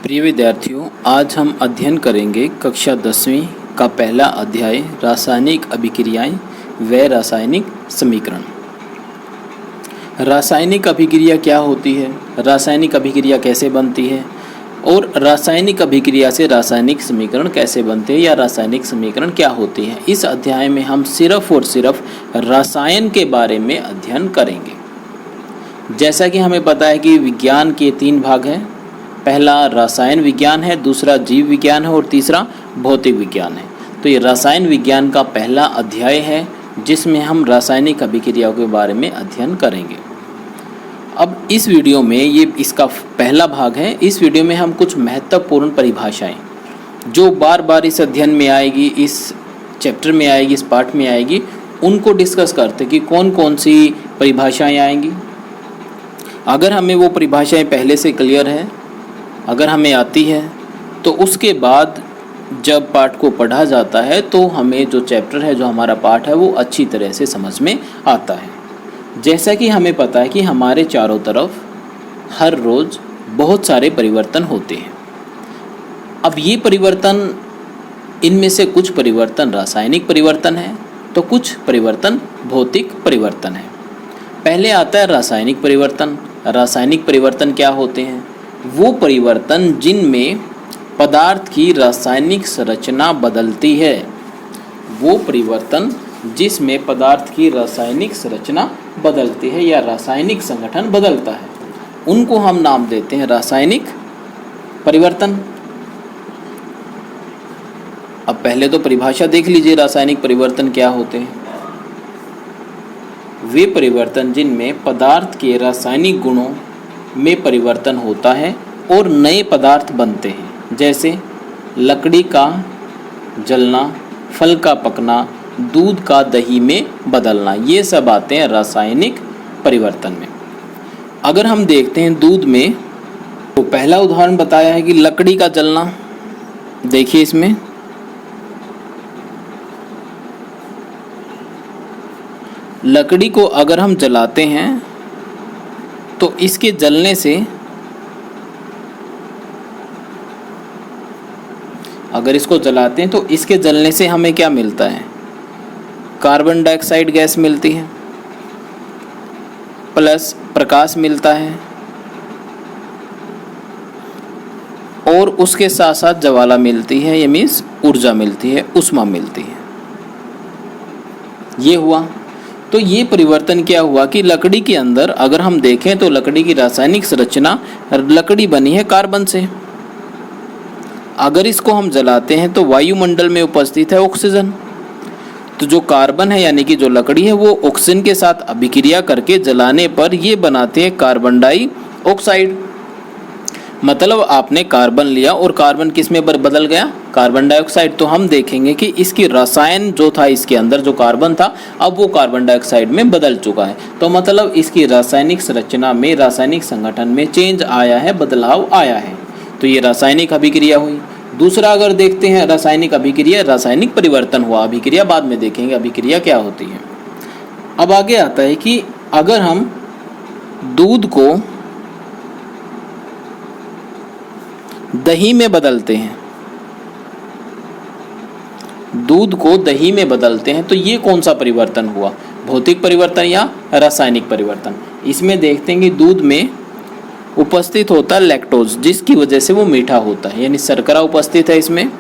प्रिय विद्यार्थियों, आज हम अध्ययन करेंगे कक्षा 10वीं का पहला अध्याय रासायनिक अभिक्रियाएं व रासायनिक समीकरण। रासायनिक अभिक्रिया क्या होती है, रासायनिक अभिक्रिया कैसे बनती है और रासायनिक अभिक्रिया से रासायनिक समीकरण कैसे बनते हैं या रासायनिक समीकरण क्या होती है। इस अध्याय में हम सिर्फ और सिर्फ रसायन के बारे में अध्ययन करेंगे। जैसा कि हमें पता है कि विज्ञान के 3 भाग हैं। पहला रसायन विज्ञान है, दूसरा जीव विज्ञान है और तीसरा भौतिक विज्ञान है। तो ये रसायन विज्ञान का पहला अध्याय है जिसमें हम रासायनिक अभिक्रियाओं के बारे में अध्ययन करेंगे। अब इस वीडियो में ये इसका पहला भाग है। इस वीडियो में हम कुछ महत्वपूर्ण परिभाषाएं जो बार बार इस अध्ययन में आएगी, इस चैप्टर में आएगी, इस पाठ में आएगी, उनको डिस्कस करते कि कौन कौन सी परिभाषाएं आएंगी। अगर हमें वो परिभाषाएं पहले से क्लियर है, अगर हमें आती है, तो उसके बाद जब पाठ को पढ़ा जाता है तो हमें जो चैप्टर है, जो हमारा पाठ है, वो अच्छी तरह से समझ में आता है। जैसा कि हमें पता है कि हमारे चारों तरफ हर रोज़ बहुत सारे परिवर्तन होते हैं। अब ये परिवर्तन, इनमें से कुछ परिवर्तन रासायनिक परिवर्तन है तो कुछ परिवर्तन भौतिक परिवर्तन है। पहले आता है रासायनिक परिवर्तन। रासायनिक परिवर्तन क्या होते हैं? वो परिवर्तन जिनमें पदार्थ की रासायनिक संरचना बदलती है। वो परिवर्तन जिसमें पदार्थ की रासायनिक संरचना बदलती है या रासायनिक संगठन बदलता है, उनको हम नाम देते हैं रासायनिक परिवर्तन। अब पहले तो परिभाषा देख लीजिए, रासायनिक परिवर्तन क्या होते हैं। वे परिवर्तन जिनमें पदार्थ के रासायनिक गुणों में परिवर्तन होता है और नए पदार्थ बनते हैं, जैसे लकड़ी का जलना, फल का पकना, दूध का दही में बदलना, ये सब आते हैं रासायनिक परिवर्तन में। अगर हम देखते हैं दूध में, तो पहला उदाहरण बताया है कि लकड़ी का जलना। देखिए इसमें लकड़ी को अगर हम जलाते हैं तो इसके जलने से, अगर इसको जलाते हैं तो इसके जलने से हमें क्या मिलता है? कार्बन डाइऑक्साइड गैस मिलती है, प्लस प्रकाश मिलता है और उसके साथ साथ ज्वाला मिलती है, ये मीन्स ऊर्जा मिलती है, ऊष्मा मिलती है। ये हुआ। तो ये परिवर्तन क्या हुआ कि लकड़ी के अंदर अगर हम देखें तो लकड़ी की रासायनिक संरचना, लकड़ी बनी है कार्बन से। अगर इसको हम जलाते हैं तो वायुमंडल में उपस्थित है ऑक्सीजन। तो जो कार्बन है यानी कि जो लकड़ी है, वो ऑक्सीजन के साथ अभिक्रिया करके जलाने पर ये बनाते हैं कार्बन डाइऑक्साइड। मतलब आपने कार्बन लिया और कार्बन किस में बदल गया? Carbon dioxide. तो हम देखेंगे कि इसकी रसायन जो था, इसके अंदर जो कार्बन था, अब वो कार्बन डाइऑक्साइड में बदल चुका है। तो मतलब इसकी रासायनिक संरचना में, रासायनिक संगठन में चेंज आया है, बदलाव आया है। तो ये रासायनिक अभिक्रिया हुई। दूसरा अगर देखते हैं रासायनिक अभिक्रिया, रासायनिक परिवर्तन हुआ। अभिक्रिया बाद में देखेंगे अभिक्रिया क्या होती है। अब आगे आता है कि अगर हम दूध को दही में बदलते हैं, दूध को दही में बदलते हैं, तो ये कौन सा परिवर्तन हुआ? भौतिक परिवर्तन या रासायनिक परिवर्तन? इसमें देखते हैं कि दूध में उपस्थित होता है लैक्टोज, जिसकी वजह से वो मीठा होता है, यानी शर्करा उपस्थित है इसमें।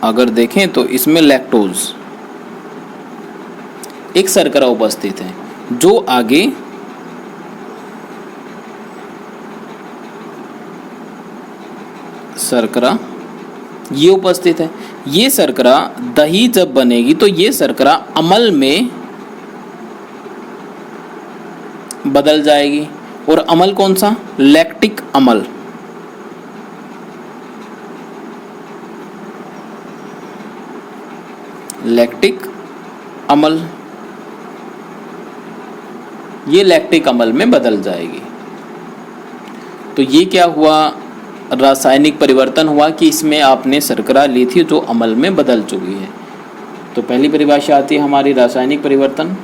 अगर देखें तो इसमें लैक्टोज, एक शर्करा उपस्थित है जो आगे शर्करा ये उपस्थित है। ये शर्करा दही जब बनेगी तो ये शर्करा अम्ल में बदल जाएगी। और अम्ल कौन सा? लैक्टिक अम्ल। लैक्टिक अम्ल, ये लैक्टिक अम्ल में बदल जाएगी। तो ये क्या हुआ? रासायनिक परिवर्तन हुआ कि इसमें आपने शर्करा ली थी जो अम्ल में बदल चुकी है। तो पहली परिभाषा आती है हमारी रासायनिक परिवर्तन।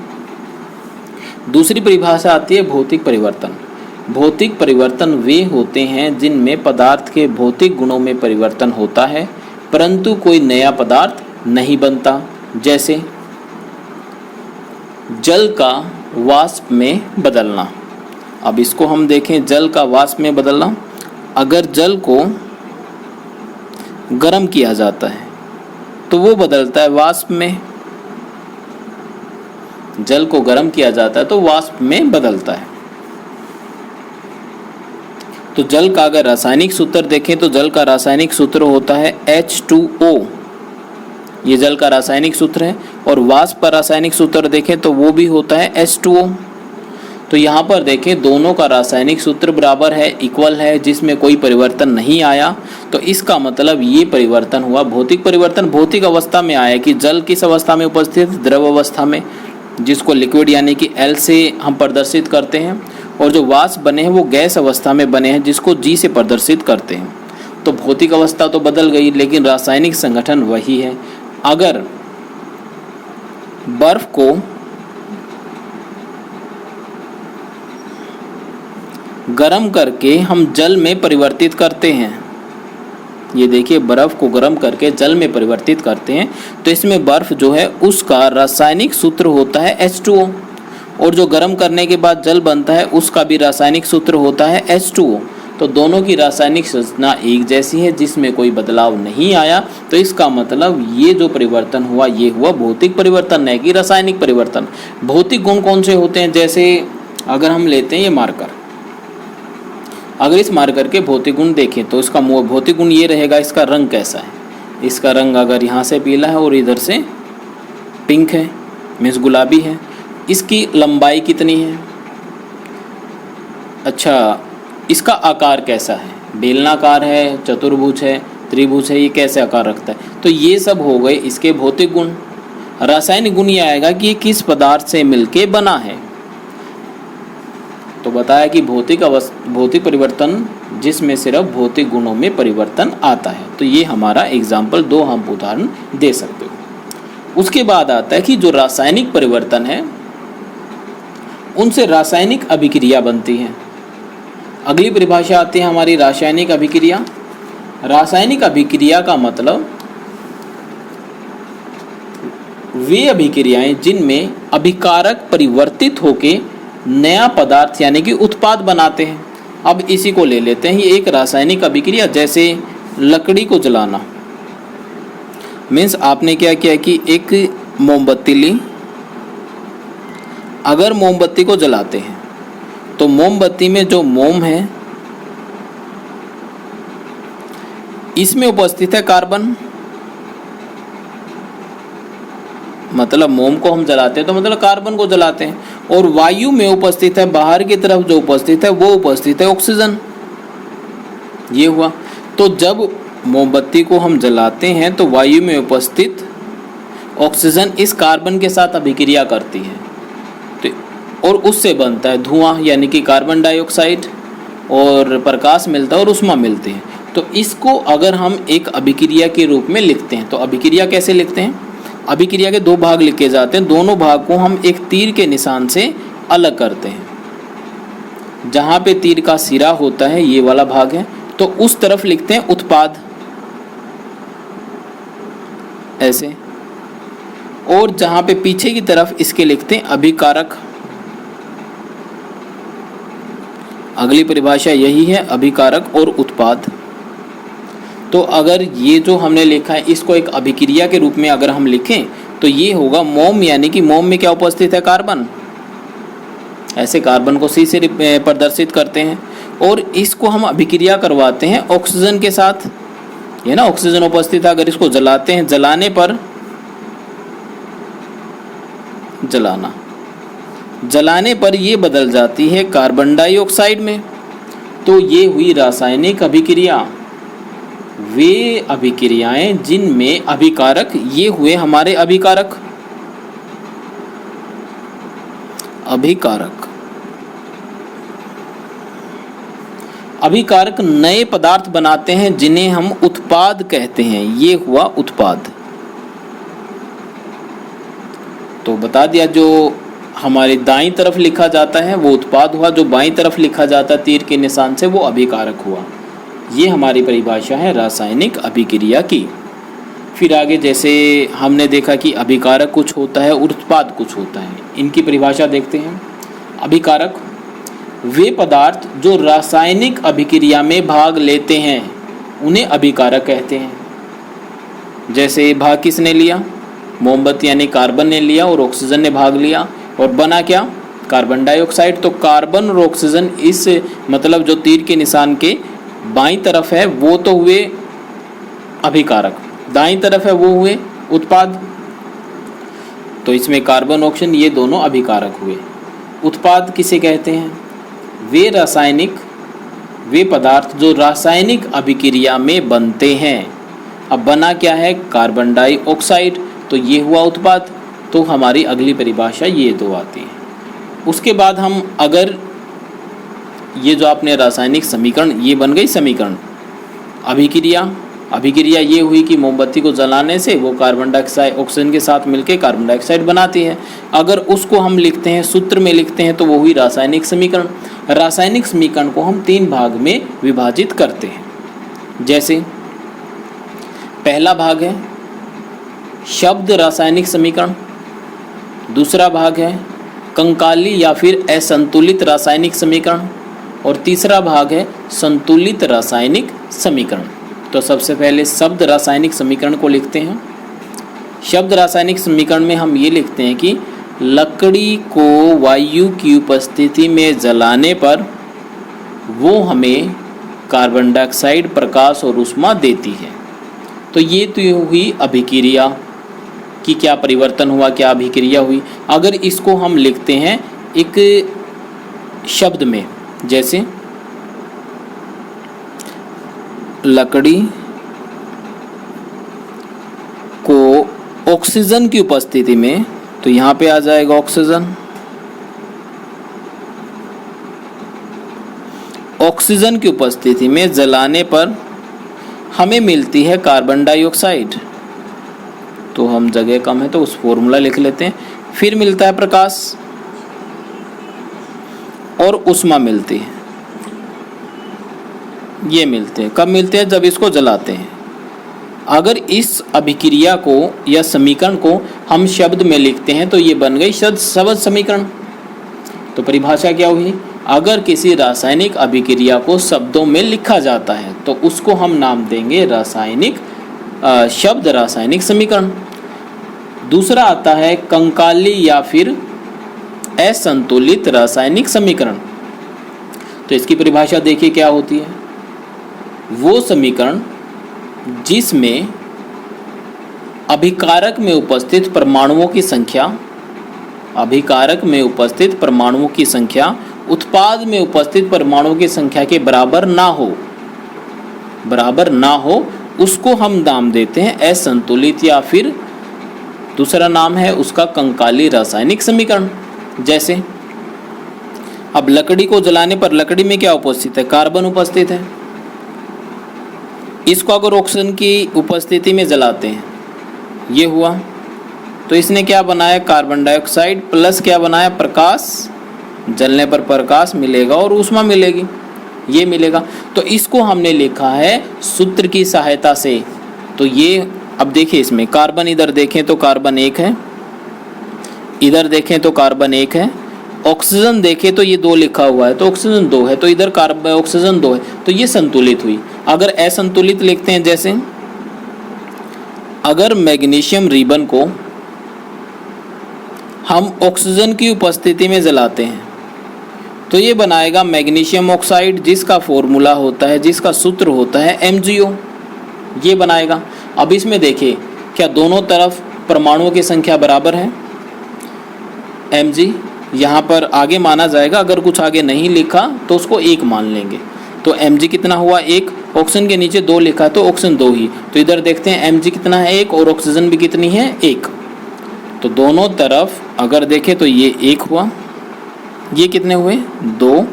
दूसरी परिभाषा आती है भौतिक परिवर्तन। भौतिक परिवर्तन वे होते हैं जिनमें पदार्थ के भौतिक गुणों में परिवर्तन होता है परंतु कोई नया पदार्थ नहीं बनता। जैसे जल का वाष्प में बदलना। अब इसको हम देखें, जल का वाष्प में बदलना। अगर जल को गर्म किया जाता है तो वो बदलता है वाष्प में। जल को गर्म किया जाता है तो वाष्प में बदलता है। तो जल का अगर रासायनिक सूत्र देखें तो जल का रासायनिक सूत्र होता है H2O। ये जल का रासायनिक सूत्र है। और वाष्प का रासायनिक सूत्र देखें तो वो भी होता है H2O। तो यहाँ पर देखें दोनों का रासायनिक सूत्र बराबर है, इक्वल है, जिसमें कोई परिवर्तन नहीं आया। तो इसका मतलब ये परिवर्तन हुआ भौतिक परिवर्तन। भौतिक अवस्था में आया कि जल किस अवस्था में उपस्थित, द्रव अवस्था में, जिसको लिक्विड यानी कि L से हम प्रदर्शित करते हैं। और जो वाष्प बने हैं वो गैस अवस्था में बने हैं, जिसको G से प्रदर्शित करते हैं। तो भौतिक अवस्था तो बदल गई लेकिन रासायनिक संगठन वही है। अगर बर्फ को गर्म करके हम जल में परिवर्तित करते हैं, ये देखिए बर्फ़ को गर्म करके जल में परिवर्तित करते हैं, तो इसमें बर्फ़ जो है उसका रासायनिक सूत्र होता है H2O। और जो गर्म करने के बाद जल बनता है उसका भी रासायनिक सूत्र होता है H2O। तो दोनों की रासायनिक संरचना एक जैसी है, जिसमें कोई बदलाव नहीं आया। तो इसका मतलब ये जो परिवर्तन हुआ ये हुआ भौतिक परिवर्तन, नहीं कि रासायनिक परिवर्तन। भौतिक गुण कौन से होते हैं? जैसे अगर हम लेते हैं ये मार्कर, अगर इस मार्कर के भौतिक गुण देखें तो इसका भौतिक गुण ये रहेगा, इसका रंग कैसा है। इसका रंग अगर यहाँ से पीला है और इधर से पिंक है, मीन्स गुलाबी है। इसकी लंबाई कितनी है? अच्छा, इसका आकार कैसा है? बेलनाकार है, चतुर्भुज है, त्रिभुज है, ये कैसे आकार रखता है? तो ये सब हो गए इसके भौतिक गुण। रासायनिक गुण ये आएगा कि ये किस पदार्थ से मिलके बना है। तो बताया कि भौतिक परिवर्तन जिसमें सिर्फ भौतिक गुणों में परिवर्तन आता है। तो ये हमारा एग्जाम्पल 2 हम उदाहरण दे सकते हो। उसके बाद आता है कि जो रासायनिक परिवर्तन है उनसे रासायनिक अभिक्रिया बनती है। अगली परिभाषा आती है हमारी रासायनिक अभिक्रिया। रासायनिक अभिक्रिया का मतलब वे अभिक्रियाएं जिनमें अभिकारक परिवर्तित होके नया पदार्थ यानी कि उत्पाद बनाते हैं। अब इसी को ले लेते हैं, ये एक रासायनिक अभिक्रिया। जैसे लकड़ी को जलाना, मीन्स आपने क्या किया कि एक मोमबत्ती ली। अगर मोमबत्ती को जलाते हैं तो मोमबत्ती में जो मोम है इसमें उपस्थित है कार्बन, मतलब मोम को हम जलाते हैं तो मतलब कार्बन को जलाते हैं। और वायु में उपस्थित है, बाहर की तरफ जो उपस्थित है वो उपस्थित है ऑक्सीजन। ये हुआ। तो जब मोमबत्ती को हम जलाते हैं तो वायु में उपस्थित ऑक्सीजन इस कार्बन के साथ अभिक्रिया करती है तो और उससे बनता है धुआं यानी कि कार्बन डाइऑक्साइड, और प्रकाश मिलता है और ऊष्मा मिलती है। तो इसको अगर हम एक अभिक्रिया के रूप में लिखते हैं तो अभिक्रिया कैसे लिखते हैं? अभिक्रिया के 2 भाग लिखे जाते हैं। दोनों भाग को हम एक तीर के निशान से अलग करते हैं। जहाँ पे तीर का सिरा होता है ये वाला भाग है तो उस तरफ लिखते हैं उत्पाद, ऐसे। और जहाँ पे पीछे की तरफ इसके लिखते हैं अभिकारक। अगली परिभाषा यही है, अभिकारक और उत्पाद। तो अगर ये जो हमने लिखा है इसको एक अभिक्रिया के रूप में अगर हम लिखें तो ये होगा मोम, यानी कि मोम में क्या उपस्थित है? कार्बन। ऐसे कार्बन को C से प्रदर्शित करते हैं। और इसको हम अभिक्रिया करवाते हैं ऑक्सीजन के साथ, ये ना ऑक्सीजन उपस्थित है। अगर इसको जलाते हैं, जलाने पर जलाने पर ये बदल जाती है कार्बन डाइऑक्साइड में। तो ये हुई रासायनिक अभिक्रिया। वे अभिक्रियाएं जिनमें अभिकारक, ये हुए हमारे अभिकारक। अभिकारक नए पदार्थ बनाते हैं जिन्हें हम उत्पाद कहते हैं। ये हुआ उत्पाद। तो बता दिया जो हमारी दाईं तरफ लिखा जाता है वो उत्पाद हुआ, जो बाईं तरफ लिखा जाता है तीर के निशान से वो अभिकारक हुआ। ये हमारी परिभाषा है रासायनिक अभिक्रिया की। फिर आगे जैसे हमने देखा कि अभिकारक कुछ होता है, उत्पाद कुछ होता है, इनकी परिभाषा देखते हैं। अभिकारक वे पदार्थ जो रासायनिक अभिक्रिया में भाग लेते हैं उन्हें अभिकारक कहते हैं। जैसे भाग किसने लिया, मोमबत्ती यानी कार्बन ने लिया और ऑक्सीजन ने भाग लिया और बना क्या, कार्बन डाइऑक्साइड। तो कार्बन और ऑक्सीजन इस मतलब जो तीर के निशान के बाईं तरफ है वो तो हुए अभिकारक, दाईं तरफ है वो हुए उत्पाद। तो इसमें कार्बन ऑक्सीजन ये दोनों अभिकारक हुए। उत्पाद किसे कहते हैं, वे पदार्थ जो रासायनिक अभिक्रिया में बनते हैं। अब बना क्या है, कार्बन डाइऑक्साइड, तो ये हुआ उत्पाद। तो हमारी अगली परिभाषा ये दो आती है। उसके बाद हम अगर ये जो आपने रासायनिक समीकरण, ये बन गई समीकरण। अभिक्रिया ये हुई कि मोमबत्ती को जलाने से वो कार्बन डाइऑक्साइड ऑक्सीजन के साथ मिलकर कार्बन डाइऑक्साइड बनाती है। अगर उसको हम लिखते हैं, सूत्र में लिखते हैं, तो वो हुई रासायनिक समीकरण। रासायनिक समीकरण को हम 3 भाग में विभाजित करते हैं। जैसे पहला भाग है शब्द रासायनिक समीकरण, दूसरा भाग है कंकाली या फिर असंतुलित रासायनिक समीकरण और तीसरा भाग है संतुलित रासायनिक समीकरण। तो सबसे पहले शब्द रासायनिक समीकरण को लिखते हैं। शब्द रासायनिक समीकरण में हम ये लिखते हैं कि लकड़ी को वायु की उपस्थिति में जलाने पर वो हमें कार्बन डाइऑक्साइड, प्रकाश और ऊष्मा देती है। तो ये तो हुई अभिक्रिया कि क्या परिवर्तन हुआ, क्या अभिक्रिया हुई। अगर इसको हम लिखते हैं एक शब्द में, जैसे लकड़ी को ऑक्सीजन की उपस्थिति में, तो यहाँ पे आ जाएगा ऑक्सीजन की उपस्थिति में जलाने पर हमें मिलती है कार्बन डाइऑक्साइड। तो हम जगह कम है तो उस फॉर्मूला लिख लेते हैं। फिर मिलता है प्रकाश और ऊष्मा मिलती है। ये मिलते हैं कब मिलते हैं, जब इसको जलाते हैं। अगर इस अभिक्रिया को या समीकरण को हम शब्द में लिखते हैं तो ये बन गई शब्द समीकरण। तो परिभाषा क्या हुई, अगर किसी रासायनिक अभिक्रिया को शब्दों में लिखा जाता है तो उसको हम नाम देंगे शब्द रासायनिक समीकरण। दूसरा आता है कंकाली या फिर असंतुलित रासायनिक समीकरण। तो इसकी परिभाषा देखिए क्या होती है, वो समीकरण जिसमें अभिकारक में उपस्थित परमाणुओं की संख्या उत्पाद में उपस्थित परमाणुओं की संख्या के बराबर ना हो उसको हम नाम देते हैं असंतुलित, या फिर दूसरा नाम है उसका कंकाली रासायनिक समीकरण। जैसे अब लकड़ी को जलाने पर लकड़ी में क्या उपस्थित है, कार्बन उपस्थित है। इसको अगर ऑक्सीजन की उपस्थिति में जलाते हैं, ये हुआ, तो इसने क्या बनाया, कार्बन डाइऑक्साइड प्लस क्या बनाया, प्रकाश। जलने पर प्रकाश मिलेगा और ऊष्मा मिलेगी, ये मिलेगा। तो इसको हमने लिखा है सूत्र की सहायता से। तो ये अब देखिए, इसमें कार्बन इधर देखें तो कार्बन 1 है, इधर देखें तो कार्बन 1 है, ऑक्सीजन देखें तो ये 2 लिखा हुआ है तो ऑक्सीजन 2 है, तो इधर कार्बन ऑक्सीजन 2 है, तो ये संतुलित हुई। अगर असंतुलित लिखते हैं, जैसे अगर मैग्नीशियम रिबन को हम ऑक्सीजन की उपस्थिति में जलाते हैं तो ये बनाएगा मैग्नीशियम ऑक्साइड, जिसका फॉर्मूला होता है, जिसका सूत्र होता है MgO, ये बनाएगा। अब इसमें देखिए क्या दोनों तरफ परमाणुओं की संख्या बराबर है, Mg यहाँ पर आगे माना जाएगा, अगर कुछ आगे नहीं लिखा तो उसको 1 मान लेंगे। तो Mg कितना हुआ, 1, ऑक्सीजन के नीचे 2 लिखा तो ऑक्सीजन 2 ही, तो इधर देखते हैं Mg कितना है, 1, और ऑक्सीजन भी कितनी है, 1। तो दोनों तरफ अगर देखें तो ये 1 हुआ, ये कितने हुए, 2,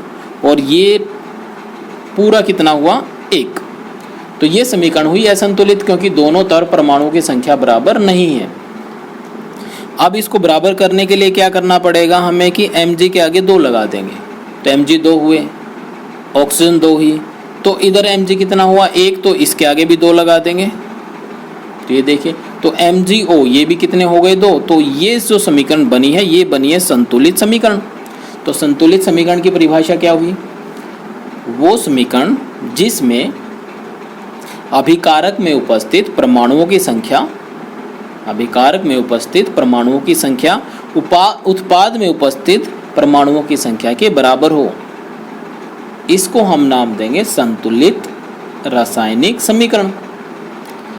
और ये पूरा कितना हुआ, 1। तो ये समीकरण हुई असंतुलित, क्योंकि दोनों तरफ परमाणुओं की संख्या बराबर नहीं है। अब इसको बराबर करने के लिए क्या करना पड़ेगा हमें कि Mg के आगे 2 लगा देंगे, तो Mg 2 हुए, ऑक्सीजन 2 ही, तो इधर Mg कितना हुआ 1, तो इसके आगे भी 2 लगा देंगे। तो ये देखिए, तो MgO ये भी कितने हो गए 2, तो ये जो समीकरण बनी है ये बनी है संतुलित समीकरण। तो संतुलित समीकरण की परिभाषा क्या हुई? वो समीकरण जिसमें अभिकारक में उपस्थित परमाणुओं की संख्या, अभिकारक में उपस्थित परमाणुओं की संख्या उत्पाद में उपस्थित परमाणुओं की संख्या के बराबर हो, इसको हम नाम देंगे संतुलित रासायनिक समीकरण।